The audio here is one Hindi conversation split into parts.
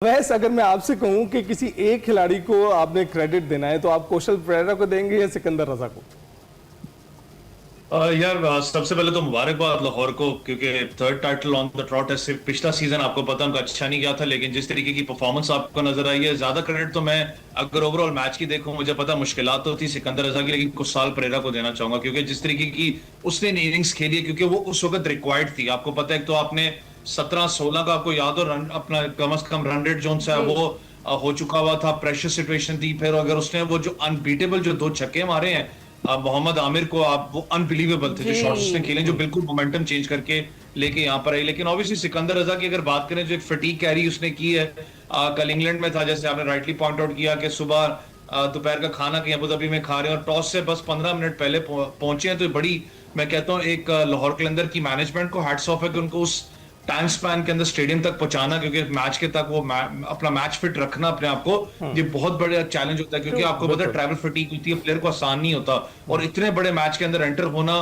वैसे अगर मैं आपसे कहूं कि किसी एक खिलाड़ी को आपने क्रेडिट देना है तो आप कौशल परेरा को देंगे या सिकंदर रजा को? यार सबसे पहले तो मुबारकबाद लाहौर को, क्योंकि third title on the trout है। सिर्फ पिछला सीजन आपको पता उनका अच्छा नहीं गया था, लेकिन जिस तरीके की परफॉर्मेंस आपको नजर आई है, ज्यादा क्रेडिट तो मैं अगर ओवरऑल मैच की देखूं, मुझे पता मुश्किलात तो थी सिकंदर रजा की, लेकिन कुछ साल परेरा को देना चाहूंगा, क्योंकि जिस तरीके की उसने इनिंग्स खेली है, क्योंकि वो उस वक्त रिक्वायर्ड थी। आपको पता है, तो आपने 17-16 का आपको याद हो रन, अपना कम से कम रन रेट जो है वो हो चुका हुआ था, प्रेशर सिचुएशन थी। फिर अगर उसने वो जो अनबीटेबल जो 2 छक्के मारे हैं मोहम्मद आमिर को, आप वो अनबिलीवेबल थे जो शॉट्स उसने खेले, जो बिल्कुल मोमेंटम चेंज करके लेके यहाँ पर आई। लेकिन ऑब्वियसली सिकंदर रजा की अगर बात करें, जो एक फटीग कैरी उसने की है, कल इंग्लैंड में था, जैसे आपने राइटली पॉइंट आउट किया कि सुबह दोपहर का खाना कहीं अबू धाबी में खा रहे हैं और टॉस से बस 15 मिनट पहले पहुंचे हैं, तो बड़ी, मैं कहता हूँ, एक लाहौर कलंदर की मैनेजमेंट को हैट्स ऑफ है कि उनको उस टाइम स्पैन के अंदर स्टेडियम तक पहुंचाना, क्योंकि मैच के तक वो अपना मैच फिट रखना अपने आप को, ये बहुत बड़ा चैलेंज होता है, क्योंकि आपको पता है ट्रैवल फटीग होती है, प्लेयर को आसान नहीं होता। और इतने बड़े मैच के अंदर एंटर होना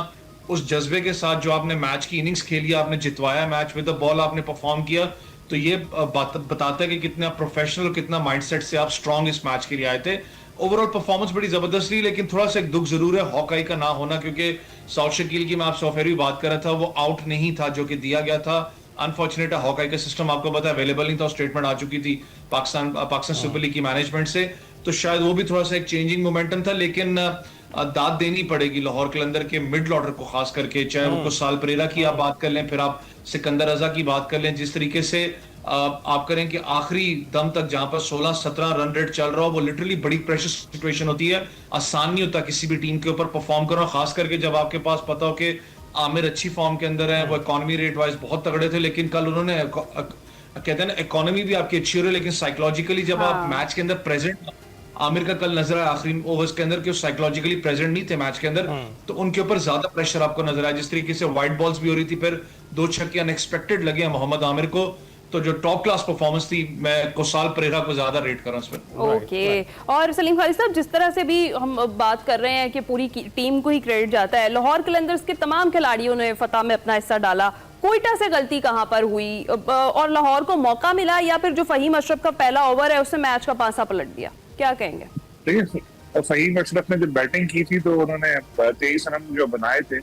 उस जज्बे के साथ, जो आपने मैच की इनिंग्स खेली, आपने जितवाया मैच विद द बॉल, आपने परफॉर्म किया, तो ये बात बताता है कि कितना प्रोफेशनल और कितना माइंडसेट से आप स्ट्रांग इस मैच के लिए आए थे। ओवरऑल परफॉर्मेंस बड़ी जबरदस्त रही, लेकिन थोड़ा सा एक दुख जरूर है हॉकाई का ना होना, क्योंकि साउथ शकील की मैं आपसे ऑफर भी बात कर रहा था, वो आउट नहीं था जो कि दिया गया था। अनफॉर्चुनेट है, हॉकाई का सिस्टम आपको पता है अवेलेबल नहीं था, स्टेटमेंट आ चुकी थी पाकिस्तान सुपर लीग की मैनेजमेंट से, तो शायद वो भी थोड़ा सा एक चेंजिंग मोमेंटम था। लेकिन दाद देनी पड़ेगी लाहौर कलंदर के मिडल ऑर्डर को, खास करके चाहे वो कुशाल परेरा की आप बात कर लें, फिर आप सिकंदर रजा की बात कर लें, जिस तरीके से आप करें कि आखिरी दम तक जहां पर 16-17 रन रेट चल रहा हो, वो लिटरली बड़ी प्रेशर सिचुएशन होती है। आसान नहीं होता किसी भी टीम के ऊपर परफॉर्म करना, खास करके जब आपके पास पता हो कि आमिर अच्छी फॉर्म के अंदर है, वो इकोनॉमी रेट वाइज बहुत तगड़े थे, लेकिन कल उन्होंने कहते हैं ना, इकोनॉमी भी आपकी अच्छी हो रही है, लेकिन साइकोलॉजिकली जब आप मैच के अंदर प्रेजेंट, आमिर का कल नजर आया आखिरी ओवर्स के अंदर कि वो साइकोलॉजिकली प्रेजेंट नहीं थे मैच के अंदर, तो उनके ऊपर ज्यादा प्रेशर आपको नजर आया। जिस तरीके से वाइट बॉल्स भी हो रही थी, फिर 2 छक्के अनएक्सपेक्टेड लगे हैं मोहम्मद आमिर को, तो जो टॉप क्लास परफॉर्मेंस थी, मैं कुशाल परेरा को ज्यादा रेट कर रहा हूं इस पर। ओके। और सलीम खालिद साहब, जिस तरह से भी हम बात कर रहे हैं कि पूरी टीम को ही क्रेडिट जाता है, लाहौर कलंदर्स के तमाम खिलाड़ियों ने फतह में अपना हिस्सा डाला, कोयटा से गलती कहां पर हुई और लाहौर को मौका मिला, या फिर जो फहीम अशरफ का पहला ओवर है उसने मैच का पासा पलट दिया, क्या कहेंगे? देखिए, फहीम अशरफ ने जब बैटिंग की थी तो उन्होंने 23 रन जो बनाए थे,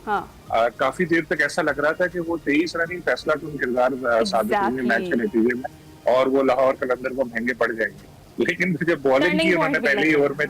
काफी देर तक ऐसा लग रहा था कि वो 23 रन ही फैसला कुन किरदार साबित हुए मैच के नतीजे में, और वो लाहौर कलंदर को महंगे पड़ जाएंगे। लेकिन जब बॉलिंग की उन्होंने पहले ही ओवर में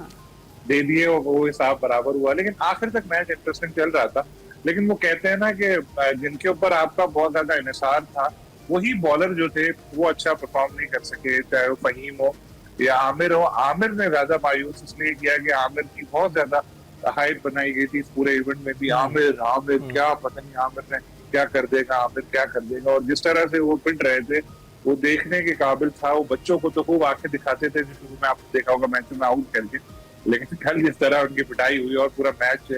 दे दिए, वो हिसाब बराबर हुआ, लेकिन आखिर तक मैच इंटरेस्टिंग चल रहा था। लेकिन वो कहते हैं ना कि जिनके ऊपर आपका बहुत ज्यादा इन्हिसार था, वही बॉलर जो थे वो अच्छा परफॉर्म नहीं कर सके, चाहे वो फहीम हो या आमिर हो। आमिर ने ज्यादा मायूस इसलिए किया कि आमिर की बहुत ज्यादा हाइप बनाई गई थी इस पूरे इवेंट में भी, आमिर आमिर क्या पता नहीं आमिर ने क्या कर देगा, आमिर क्या कर देगा, और जिस तरह से वो पिट रहे थे वो देखने के काबिल था। वो बच्चों को तो खूब आंखें दिखाते थे, जिसमें में आपने देखा होगा मैच में आउट करके, लेकिन कल जिस तरह उनकी पिटाई हुई और पूरा मैच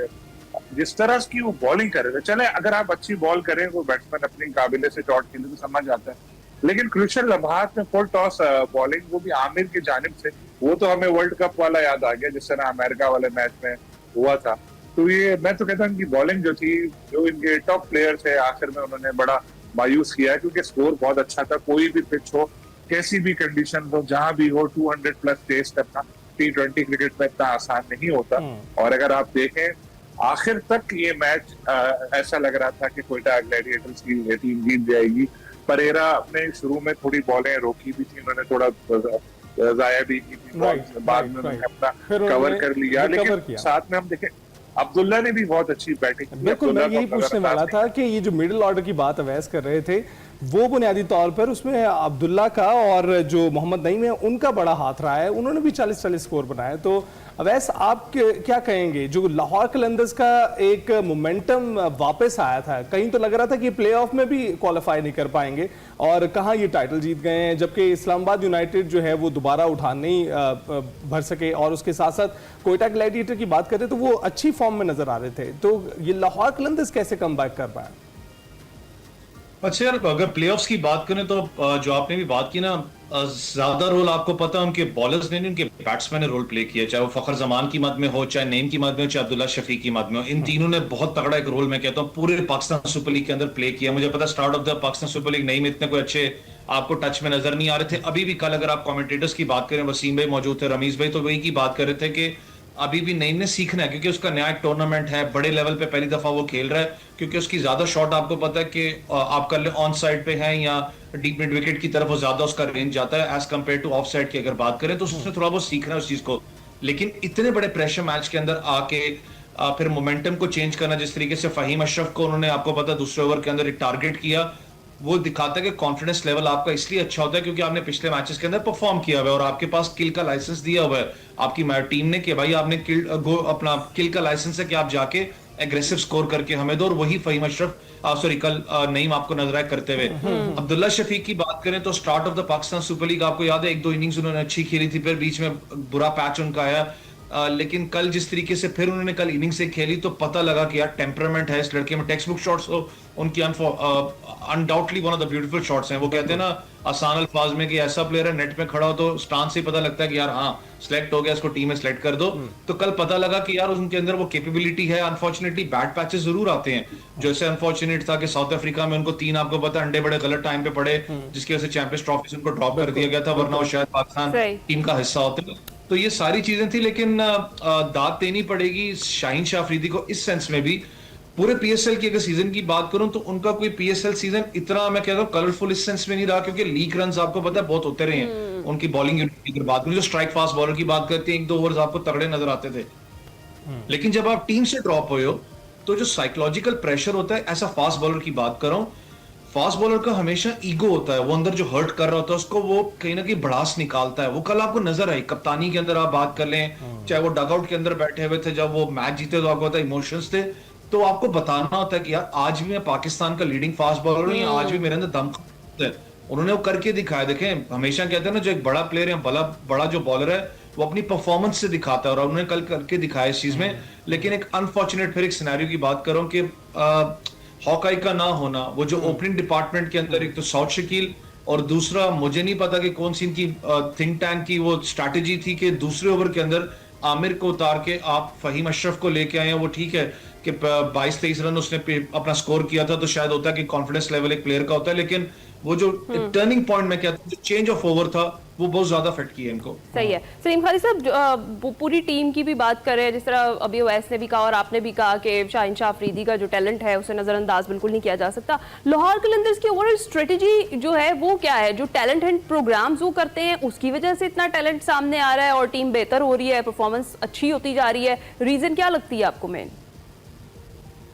जिस तरह की वो बॉलिंग कर रहे थे, चले अगर आप अच्छी बॉल करें, वो बैट्समैन अपनी काबिलियत से शॉट खेले तो समझ आता है, लेकिन क्रूशियल लम्हात में फुल टॉस बॉलिंग, वो भी आमिर की जानिब से, वो तो हमें वर्ल्ड कप वाला याद आ गया जिस तरह अमेरिका वाले मैच में हुआ था। तो ये मैं तो कहता हूँ कि बॉलिंग जो थी, जो इनके टॉप प्लेयर थे, आखिर में उन्होंने बड़ा मायूस किया, क्योंकि स्कोर बहुत अच्छा था। कोई भी पिच हो, कैसी भी कंडीशन हो, जहां भी हो, 200 प्लस टेस्ट करना T20 क्रिकेट में इतना आसान नहीं होता। और अगर आप देखें, आखिर तक ये मैच ऐसा लग रहा था कि कोयटा ग्लैडिएटर्स की टीम जीत जाएगी। परेरा अपने शुरू में थोड़ी बॉलें रोकी भी थी, उन्होंने थोड़ा जाया भी की थी, बाद में उन्होंने अपना कवर कर लिया, लेकिन साथ में हम देखें अब्दुल्ला ने भी बहुत अच्छी बैटिंग की। बिल्कुल, मैं यही पूछने वाला था कि ये जो मिडिल ऑर्डर की बात अवैस कर रहे थे, वो बुनियादी तौर पर उसमें अब्दुल्ला का और जो मोहम्मद नईम है उनका बड़ा हाथ रहा है, उन्होंने भी 40-40 स्कोर बनाए। तो अवैस, आप क्या कहेंगे, जो लाहौर कलंदर्स का एक मोमेंटम वापस आया था, कहीं तो लग रहा था कि प्लेऑफ में भी क्वालिफाई नहीं कर पाएंगे, और कहाँ ये टाइटल जीत गए हैं, जबकि इस्लामाबाद यूनाइटेड जो है वो दोबारा उठान नहीं भर सके, और उसके साथ साथ कोयटा ग्लैडिएटर की बात करें तो वो अच्छी फॉर्म में नजर आ रहे थे। तो ये लाहौर कलंदर्स कैसे कम बैक कर पाया? अच्छा यार, अगर प्लेऑफ्स की बात करें तो जो आपने भी बात की ना, ज्यादा रोल आपको पता है उनके बॉलर्स ने नहीं, उनके बैट्समैन ने रोल प्ले किया, चाहे वो फखर जमान की मद में हो, चाहे नईम की मद में हो, चाहे अब्दुल्ला शफीक की मद में हो। इन तीनों ने बहुत तगड़ा एक रोल, मैं कहता हूँ, पूरे पाकिस्तान सुपर लीग के अंदर प्ले किया। मुझे पता start of the Pakistan super league Naeem इतने कोई अच्छे आपको टच में नजर नहीं आ रहे थे। अभी भी कल अगर आप कमेंटेटर्स की बात करें, वसीम भाई मौजूद थे, रमीज भाई, तो वही की बात कर रहे थे कि अभी भी नईम ने सीखना है, क्योंकि उसका नया टूर्नामेंट है, बड़े लेवल पे पहली दफा वो खेल रहा है, क्योंकि उसकी ज्यादा शॉट आपको पता है कि आप कर ले ऑन साइड पे है या डीप मिड विकेट की तरफ वो ज्यादा उसका रेंज जाता है as compare to of side की अगर बात करें, तो उसने थोड़ा बहुत सीखना है उस चीज को। लेकिन इतने बड़े प्रेशर मैच के अंदर आके फिर मोमेंटम को चेंज करना, जिस तरीके से फहीम अशरफ को उन्होंने आपको पता दूसरे ओवर के अंदर एक टारगेट किया, वो दिखाता है कि कॉन्फिडेंस लेवल आपका इसलिए अच्छा होता है क्योंकि आपने पिछले मैचेस के अंदर परफॉर्म किया हुआ है और आपके पास किल का लाइसेंस दिया हुआ है आपकी टीम ने कि भाई आपने अपना किल का लाइसेंस है कि आप जाके एग्रेसिव स्कोर करके हमें दो, और वही फहीम अशरफ सॉरी कल नईम आपको नजर आया करते हुए। अब्दुल्ला शफीक की बात करें तो start of the Pakistan super league आपको याद है 1-2 इनिंग्स उन्होंने अच्छी खेली थी, फिर बीच में बुरा पैच उनका आया, लेकिन कल जिस तरीके से फिर उन्होंने कल इनिंग से खेली तो पता लगा कि यार टेम्परामेंट है इस लड़के में। टेक्स्ट बुक शॉट्स तो उनकी undoubtedly one of the beautiful shots हैं। वो कहते हैं ना आसान अल्फाज में कि ऐसा प्लेयर है नेट में खड़ा हो तो स्टांस से पता लगता है कि यार हाँ सिलेक्ट हो गया, इसको टीम में सिलेक्ट कर दो। तो कल पता लगा कि यार उनके अंदर वो कैपेबिलिटी है। अनफॉर्चुनेटली बैड पैचेस जरूर आते हैं, जैसे अनफॉर्चुनेट था कि साउथ अफ्रीका में उनको 3 आपको पता अंडे बड़े गलत टाइम पे पड़े, जिसकी वजह से चैंपियंस ट्रॉफी से उनको ड्रॉप कर दिया गया था, वरना वो शायद पाकिस्तान टीम का हिस्सा होते। तो ये सारी चीजें थी, लेकिन दाद देनी पड़ेगी शाहीन शाह अफरीदी को इस सेंस में भी। पूरे पीएसएल की अगर सीजन की बात करूं तो उनका कोई पीएसएल सीजन इतना मैं कहता हूं कलरफुल इस सेंस में नहीं रहा, क्योंकि लीग रन्स आपको पता है बहुत होते रहे हैं। उनकी बॉलिंग यूनिट की अगर बात करूं, जो स्ट्राइक फास्ट बॉलर की बात करते हैं 1-2 ओवर्स आपको तगड़े नजर आते थे, लेकिन जब आप टीम से ड्रॉप हुए हो तो जो साइकोलॉजिकल प्रेशर होता है, ऐसा फास्ट बॉलर की बात कर रहा हूं, फास्ट बॉलर का हमेशा ईगो होता है, वो अंदर जो हर्ट कर रहा होता है उसको वो कहीं ना कहीं भड़ास निकालता है। वो कल आपको नजर आई कप्तानी के अंदर, आप बात कर लें चाहे वो डगआउट के अंदर बैठे हुए थे जब वो मैच जीते तो आपको पता है इमोशंस थे, तो आपको बताना होता है कि यार आज भी मैं पाकिस्तान का लीडिंग फास्ट बॉलर हूं, आज भी मेरे अंदर दम है। उन्होंने वो करके दिखाया। देखें हमेशा कहते हैं ना जो एक बड़ा प्लेयर है, बड़ा जो बॉलर है वो अपनी परफॉर्मेंस से दिखाता है, और उन्होंने कल करके दिखाया इस चीज में। लेकिन एक अनफॉर्चुनेट फिर एक सिनेरियो की बात करूं कि हॉकाई का ना होना, वो जो ओपनिंग डिपार्टमेंट के अंदर एक तो साउथ शकील और दूसरा मुझे नहीं पता कि कौन सी इनकी थिंक टैंक की वो स्ट्रैटेजी थी कि दूसरे ओवर के अंदर आमिर को उतार के आप फहीम अशरफ को लेके आए हैं। वो ठीक है कि 22-23 रन उसने अपना स्कोर किया था, तो शायद होता है कि कॉन्फिडेंस लेवल एक प्लेयर का होता है, लेकिन वो जो टर्निंग पॉइंट में कहता हूं जो चेंज ऑफ ओवर था वो बहुत ज्यादा इफेक्ट किया इनको। सही है। सलीम खालिद साहब पूरी टीम की भी बात करें, जिस तरह अभी ओवैस ने भी कहा और आपने भी कहा कि शाहीन शाह अफरीदी का जो टैलेंट है उसे नजरअंदाज बिल्कुल नहीं किया जा सकता। लाहौर कलंदर्स की ओवरऑल स्ट्रेटेजी जो है वो क्या है? जो टैलेंट हंट प्रोग्राम्स वो करते हैं उसकी वजह से इतना टैलेंट सामने आ रहा है और टीम बेहतर हो रही है, परफॉर्मेंस अच्छी होती जा रही है, रीजन क्या लगती है आपको मेन?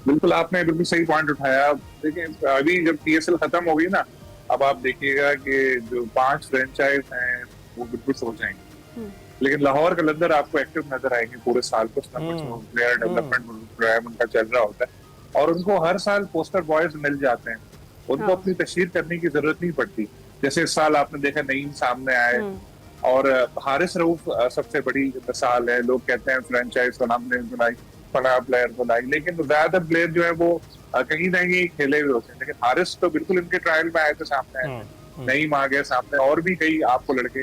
बिल्कुल आपने बिल्कुल सही पॉइंट उठाया। देखिए अभी जब पीएसएल खत्म हो गई ना, अब आप देखिएगा कि जो 5 फ्रेंचाइज हैं वो बिल्कुल सो जाएंगे, लेकिन लाहौर कलंदर आपको एक्टिव नजर आएंगे पूरे साल। कुछ ना कुछ प्लेयर डेवलपमेंट प्रोग्राम उनका चल रहा होता है और उनको हर साल पोस्टर बॉयज मिल जाते हैं, उनको अपनी तशहीर करने की जरूरत नहीं पड़ती। जैसे इस साल आपने देखा नईम सामने आए और हारिस रऊफ सबसे बड़ी मिसाल है। लोग कहते हैं फ्रेंचाइज का नाम नहीं बुलाई, फला प्लेयर बुलाई, लेकिन ज्यादातर प्लेयर जो है वो कहीं ना कहीं खेले हुए होते हैं। लेकिन हारिस तो बिल्कुल इनके ट्रायल में आए थे, सामने आए, नईम आ गया सामने, और भी कई आपको लड़के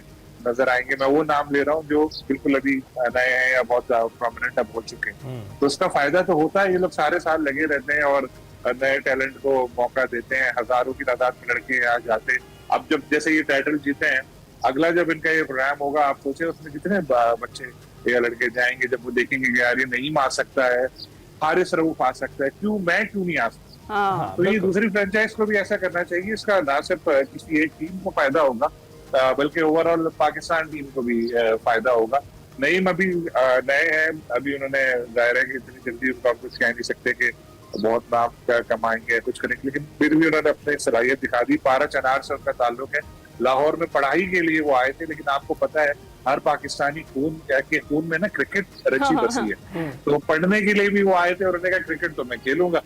नजर आएंगे। मैं वो नाम ले रहा हूँ जो बिल्कुल अभी नए हैं या बहुत प्रोमिनेंट अब हो चुके हैं। तो उसका फायदा तो होता है, ये लोग सारे साल लगे रहते हैं और नए टैलेंट को मौका देते हैं। हजारों की तादाद में लड़के आ जाते हैं। अब जब जैसे ये टाइटल जीते हैं, अगला जब इनका ये प्रोग्राम होगा आप सोचे उसमें कितने बच्चे या लड़के जाएंगे जब वो देखेंगे कि यार ये नईम आ सकता है, हारिस रऊफ आ सकता है, मैं क्यों नहीं आ सकता। तो ये दूसरी फ्रेंचाइज को भी ऐसा करना चाहिए। इसका ना सिर्फ किसी एक टीम को फायदा होगा बल्कि ओवरऑल पाकिस्तान टीम को भी फायदा होगा। नईम अभी नए हैं, अभी उन्होंने जाहिर है कि इतनी जल्दी उनका कुछ कह नहीं सकते कि बहुत नाम कमाएंगे कुछ करेंगे, लेकिन फिर भी उन्होंने अपनी सलाहियत दिखा दी। पारा चनार से उनका ताल्लुक है, लाहौर में पढ़ाई के लिए वो आए थे, लेकिन आपको पता है हर पाकिस्तानी खून में ना क्रिकेट रची बसी है, तो पढ़ने के लिए भी वो आए थे और उन्होंने कहा क्रिकेट तो मैं खेलूंगा।